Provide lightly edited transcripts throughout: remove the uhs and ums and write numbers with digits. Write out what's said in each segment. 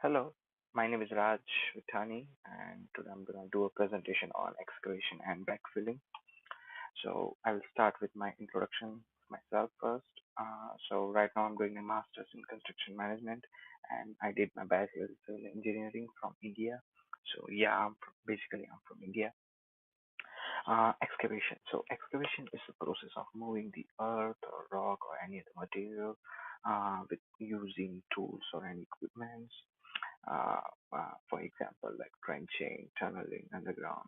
Hello, my name is Raj Vitani, and today I'm going to do a presentation on excavation and backfilling. So I will start with my introduction of myself first. Right now I'm doing a master's in construction management, and I did my bachelor's in civil engineering from India. Basically I'm from India. Excavation. So excavation is the process of moving the earth or rock or any other material with using tools or any equipment. uh, for example, like trenching, tunneling underground.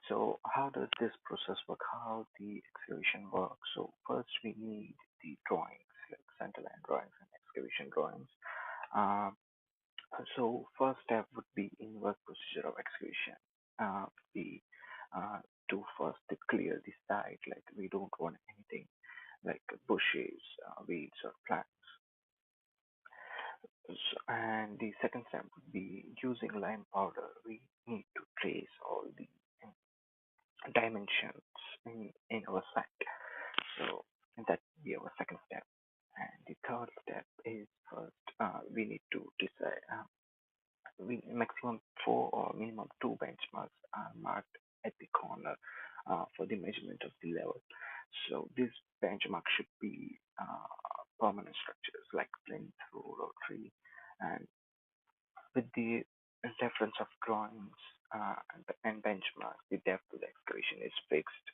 So how does this process work? How the excavation works? So first we need the drawings, like centerline drawings and excavation drawings. Uh, so first step would be in work procedure of excavation. We uh, do first to clear the site, like we don't want anything like bushes, weeds or plants. And the second step would be using lime powder. We need to trace all the dimensions in our site. So that would be our second step. And the third step is first we need to decide we maximum four or minimum two benchmarks are marked at the corner for the measurement of the level. So this benchmark should be permanent structures like plinth, road, or tree, and with the reference of drawings and benchmarks, the depth of the excavation is fixed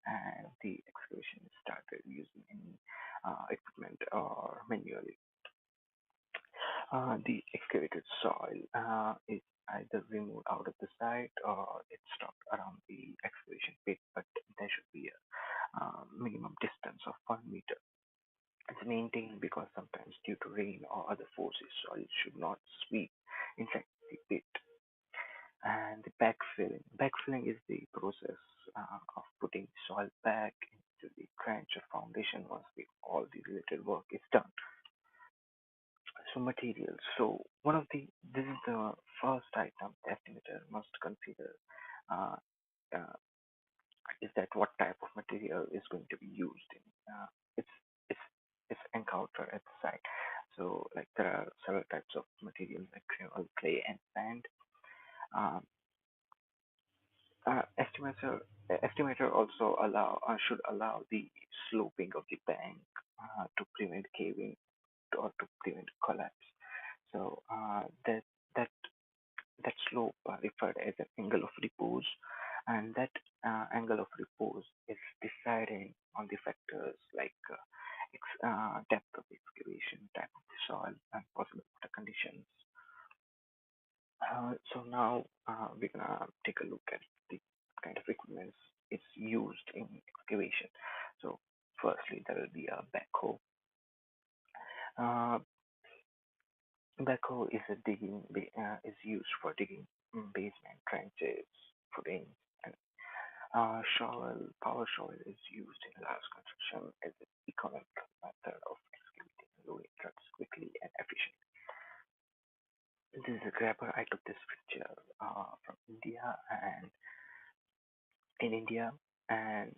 and the excavation is started using any equipment or manually. The excavated soil is either removed out of the site or it's stopped around the excavation pit, but there should be a minimum distance of 1 meter. It's maintained because sometimes due to rain or other forces, soil should not sweep inside the pit. And the backfilling. Backfilling is the process of putting soil back into the trench or foundation once all the related work is done. So materials. So this is the first item the estimator must consider uh, uh, is that what type of material is going to be used in its its its encounter at the site. So like there are several types of materials like gravel, clay, and sand. Um, estimator also should allow the sloping of the bank to prevent caving or to prevent collapse. So that that slope referred as an angle of repose, and that angle of repose is deciding on the factors like depth of excavation, type of the soil, and possible water conditions. So now we're gonna take a look at the kind of equipment is used in excavation. So firstly, there will be a backhoe. Uh, Backhoe is is used for digging basement trenches, footings, and power shovel is used in large construction as an economic method of excavating and loading trucks quickly and efficiently. This is a grabber. I took this picture from India and in India, and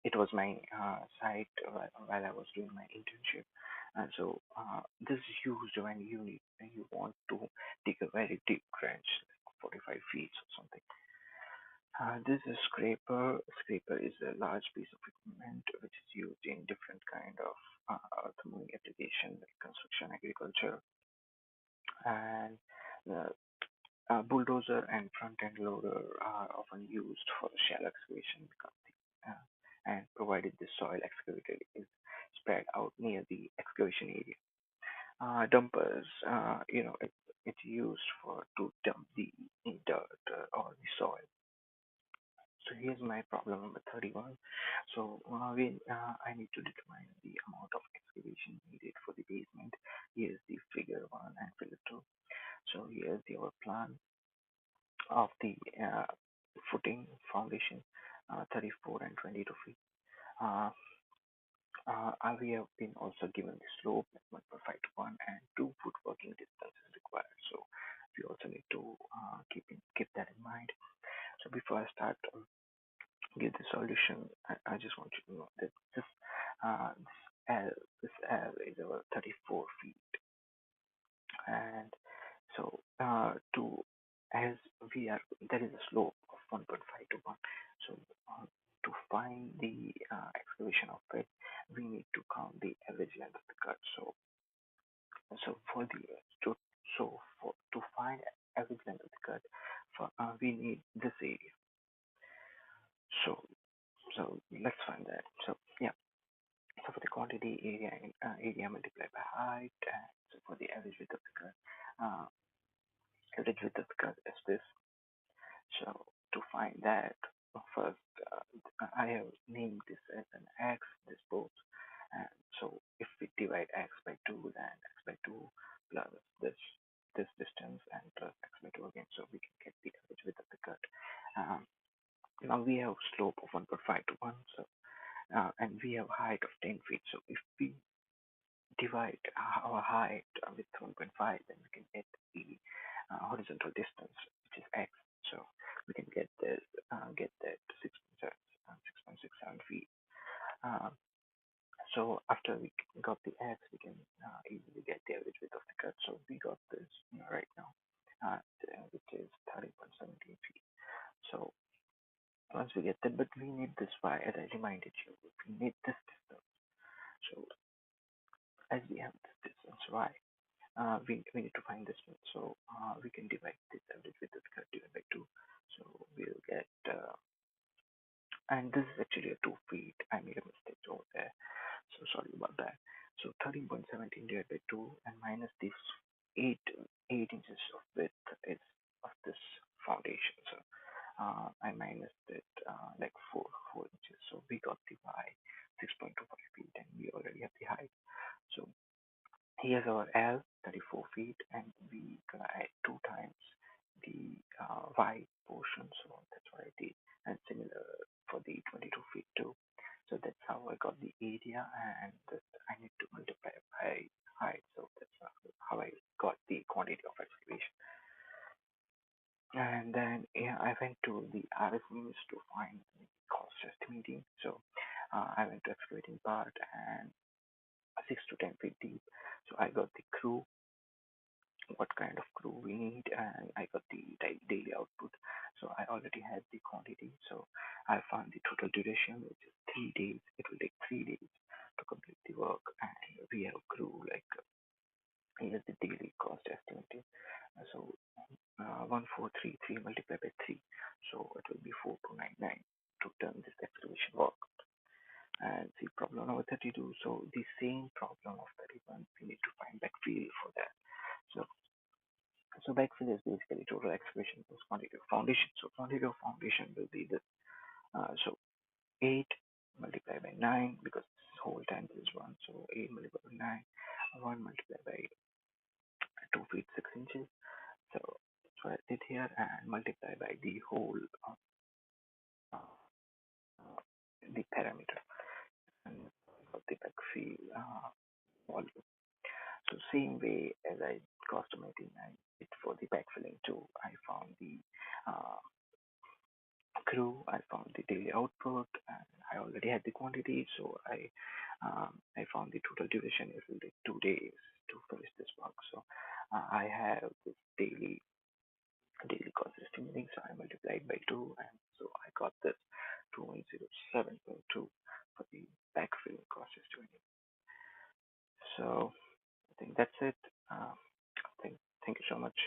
it was my site while I was doing my internship. And so this is used when you want to dig a very deep trench, like 45 feet or something. This is scraper. Scraper is a large piece of equipment which is used in different kind of earth moving application like construction, agriculture, and the bulldozer and front-end loader are often used for shallow excavation because and provided the soil excavated is spread out near the excavation area. Dumpers, it's used for to dump the dirt or the soil. So here's my problem number 31. I need to determine the amount of excavation needed for the basement. Here's the figure 1 and figure 2. So here's our plan of the footing foundation, 34 and 22 feet. Uh, we have been also given the slope at 1.5 to 1 and 2 foot working distance is required. So we also need to keep that in mind. So before I start give the solution, I just want you to know that this L is our 34 feet. And so to as we are there is a slope of 1.5 to 1. So uh, to find the excavation of it, we need to count the average length of the cut. So for the to so for to find average length of the cut, for we need this area. So let's find that. So yeah. So for the quantity, area multiplied by height, and so for the average width of the cut, average width of the cut is this. So to find that, first I have named this as an x, this both. And so if we divide x by 2, then x by 2 plus this distance and plus x by 2 again, so we can get the average width of the cut. Um, Now we have slope of 1.5 to 1, so and we have height of 10 feet. So if we divide our height with 1.5, then we can get the horizontal distance, which is x. So we can get that 6.67 feet. Um, so after we got the x, we can easily get the average width of the cut. So we got this right now, which is 30.17 feet. So once we get that, but we need this y, as I reminded you, we need this distance. So as we have this distance y, we need to find this one. So we can divide this average with the curve divided by 2. So we'll get, and this is actually a 2 feet. I made a mistake over there. So sorry about that. So 13.17 divided by 2 and minus this 8, 8 inches of width is of this foundation. So I minused it like 4 inches. So we got the y 6.25 feet and we already have the height. So here's our L, 34 feet, and we gonna add 2 times the Y portion, so that's what I did, and similar for the 22 feet too. So that's how I got the area, and that I need to multiply by height, so that's how I got the quantity of excavation. And then yeah, I went to the RF news to find the cost estimating. So I went to excavating part and 6 to 10 feet deep. So I got the crew, what kind of crew we need, and I got the daily output. So I already had the quantity. So I found the total duration, which is 3 days. It will take 3 days to complete the work, and we have crew like here's the daily cost estimated. So 1433 multiplied by 3, so it will be 4299 to turn this excavation work. And see problem number 32. So the same problem of 31, we need to find backfill for that. So backfill is basically total excavation plus quantity of foundation. So quantity of foundation will be this. So 8 multiplied by 9, because this whole time is 1. So 8 multiplied by 9, 1 multiplied by 2 feet 6 inches. So that's what I did here, and multiply by the whole the parameter, and got the backfill volume. So same way as I cost estimating I did for the backfilling too. I found the uh, crew, I found the daily output, and I already had the quantity, so I found the total duration. It will take 2 days to finish this work. So I have this daily cost estimating, so I multiplied by 2, and so I got this 2107.2 for the backfilling cost estimating. So I think that's it. Thank you so much.